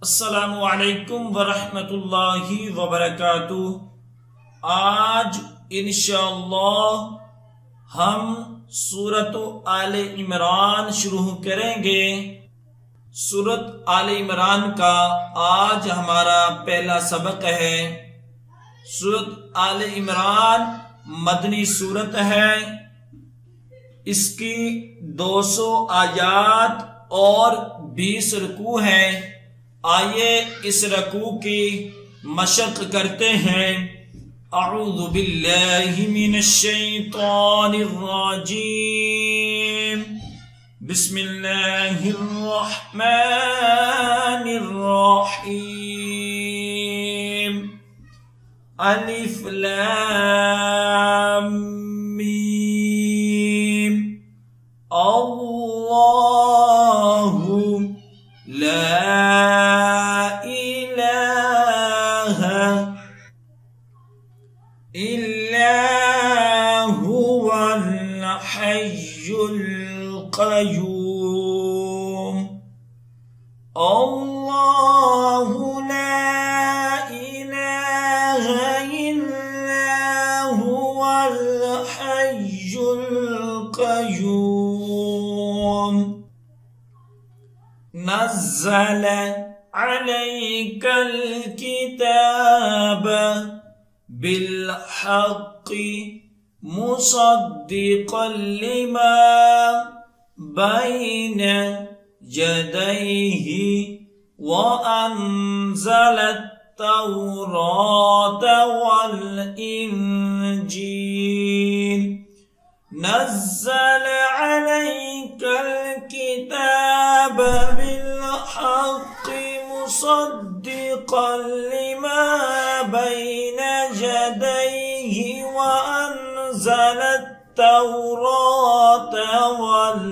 अस्सलामु अलैकुम वरहमतुल्लाहि वबरकातुह। आज इंशाअल्लाह हम सूरत आले इमरान शुरू करेंगे। सूरत आले इमरान का आज हमारा पहला सबक है। सूरत आले इमरान मदनी सूरत है। इसकी 200 आयात और 20 रुकू हैं। आइए इस रकू की मशक करते हैं। अऊज़ु बिल्लाहि मिनश शैतानिर रजीम। बिस्मिल्लाहिर रहमानिर रहीम। अलिफ लाम मीम। अल्लाहु ला क़य्यूम। अल्लाहु ला इलाहा इल्ला हुवल हय्युल क़य्यूम। नज़्ज़ल अलैकल किताब बिल हक़्क़ि मुसद्दिक़न लिमा बैन यदैहि व अंज़लत तौरात वल इंजील। नज़्ज़ल अलैकल किताब बिल हक़्क़ि मुसद्दिक़न लिमा बैन यदैहि व अंज़लत तौरात वल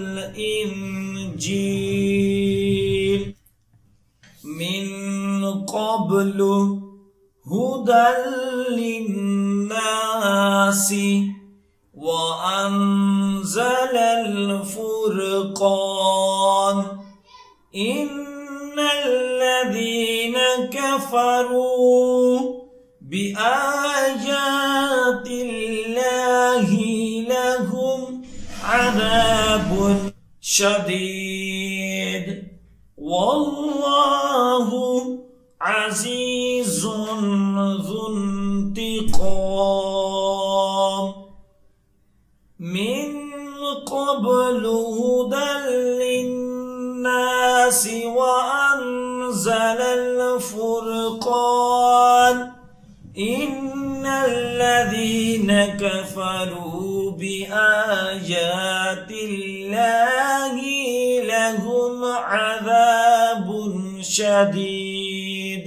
इंजील। मिन क़ब्लु हुदल लिन्नासि व अंज़लल फ़ुरक़ान। इन्नल्लज़ीन कफ़रू बिआयातिल्लाहि लहुम अज़ाबुन शदीद वल्लाहु अज़ीज़ुन ज़ुन्तिक़ाम। मिन क़ब्लु हुदल लिन्नासि व अंज़लल फ़ुरक़ान। इन्नल्लज़ीन कफ़रू बिआयातिल्लाहि लहुम अज़ाबुन शदीद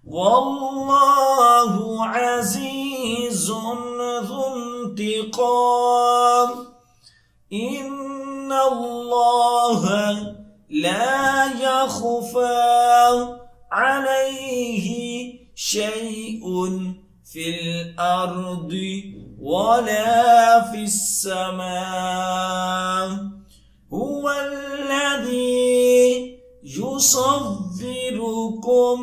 वल्लाहु अज़ीज़ुन ज़ुन्तिक़ाम। इन्नल्लाहा ला यख़फ़ा अलैहि शैउन फिल अर्दि वला फिस समा। हुवल्लज़ी युसव्विरुकुम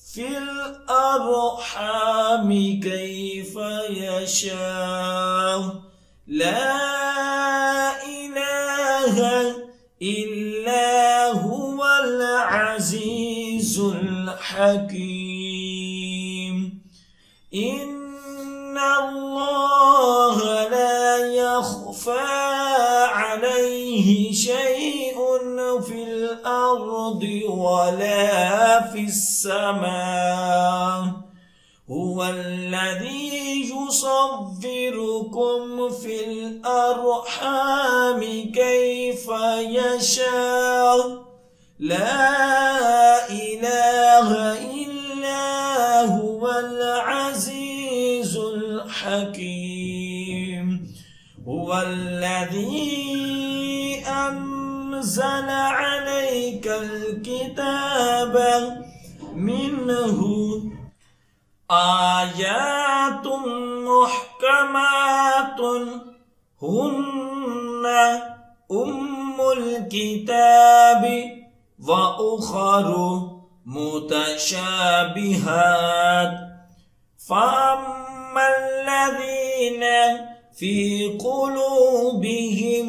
फिल अर्हामि कैफ़ यशा। ला इलाहा इल्ला हुवल अज़ीज़ुल हकीम। इन्नल्लाहा ला यख़फ़ा अलैहि शैउन फिल अर्दि वला फिस समा। हुवल्लज़ी युसव्विरुकुम फिल अर्हामि कैफ़ यशा। ला इलाहा इल्ला हुवल अज़ीज़ुल हकीम। हुवल्लज़ी अंज़ल अलैकल किताब मिन्हु आयातुम मुहकमातुन हुन्न उम्मुल किताबि व उखरु متشابهات فأما الذين في قلوبهم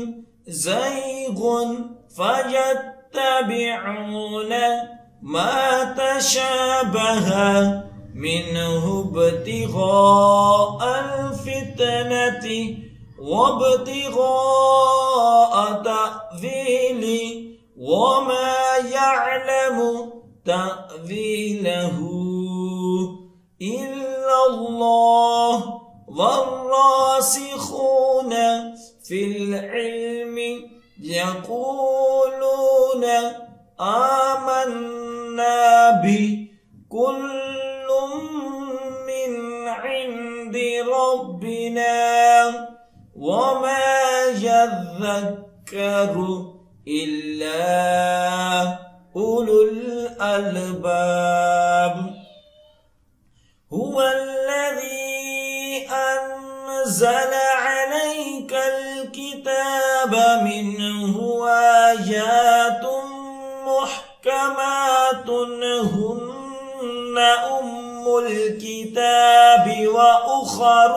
زيغ فيتبعون ما تشابه منه ابتغاء الفتنة وابتغاء تأويله وما يعلم تأويله إلا الله والراسخون في العلم يقولون آمنا به كل من عند ربنا وما يذكر إلا أولو الألباب هو الذي أنزل عليك الكتاب منه آيات محكمات هن أم الكتاب وأخر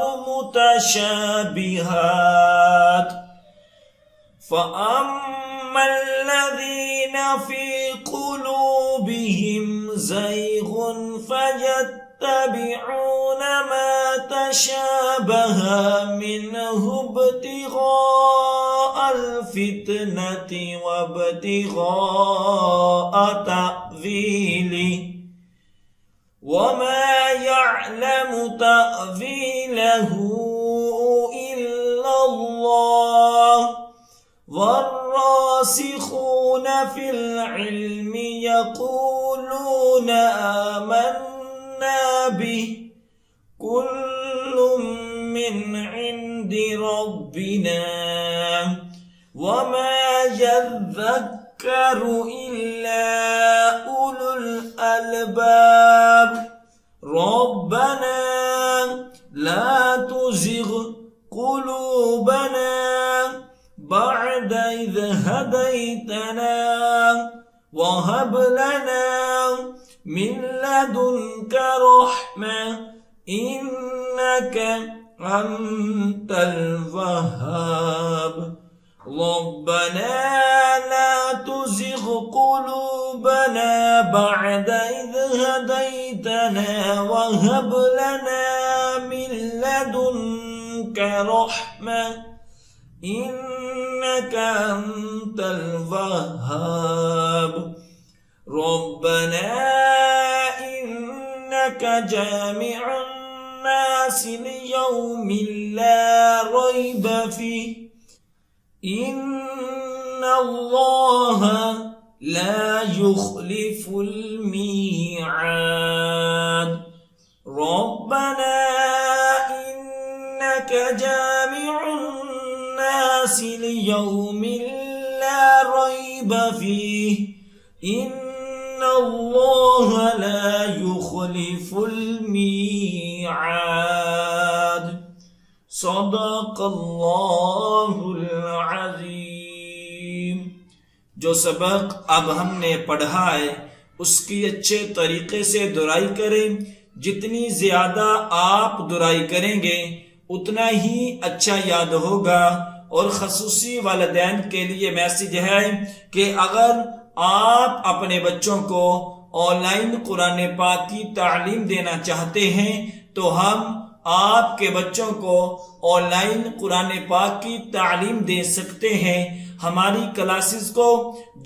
متشابهات فأما الذين في قلوبهم زيغ فيتبعون ما تشابه منه ابتغاء الفتنة وابتغاء تأويله وما يعلم تأويله إلا الله والراسخون في العلم يقولون آمنا به كل من عند ربنا وما يذكر إلا أولو الألباب ربنا لا تزغ قلوبنا بعد إذ هديتنا وهب لنا من لدنك رحمة إنك أنت الوهاب ربنا لا تزغ قلوبنا بعد إذ هديتنا وهب لنا من لدنك رحمة إنك أنت الوهاب ربنا إنك جامع الناس ليوم لا ريب فيه إن الله لا يخلف الميعاد ربنا إنك جامع الناس ليوم لا ريب فيه إن الله لا يخلف الميعاد صدق अल्लाहुल अज़ीम। जो सबक अब हमने पढ़ा है उसकी अच्छे तरीके से दुराई करें। जितनी ज्यादा आप दुराई करेंगे उतना ही अच्छा याद होगा। और खसूसी वालिदैन के लिए मैसेज है कि अगर आप अपने बच्चों को ऑनलाइन कुरान पाक की तालीम देना चाहते हैं तो हम आपके बच्चों को ऑनलाइन कुरान पाक की तालीम दे सकते हैं। हमारी क्लासेस को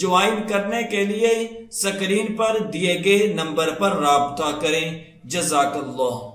ज्वाइन करने के लिए स्क्रीन पर दिए गए नंबर पर राब्ता करें। जज़ाकल्लाह।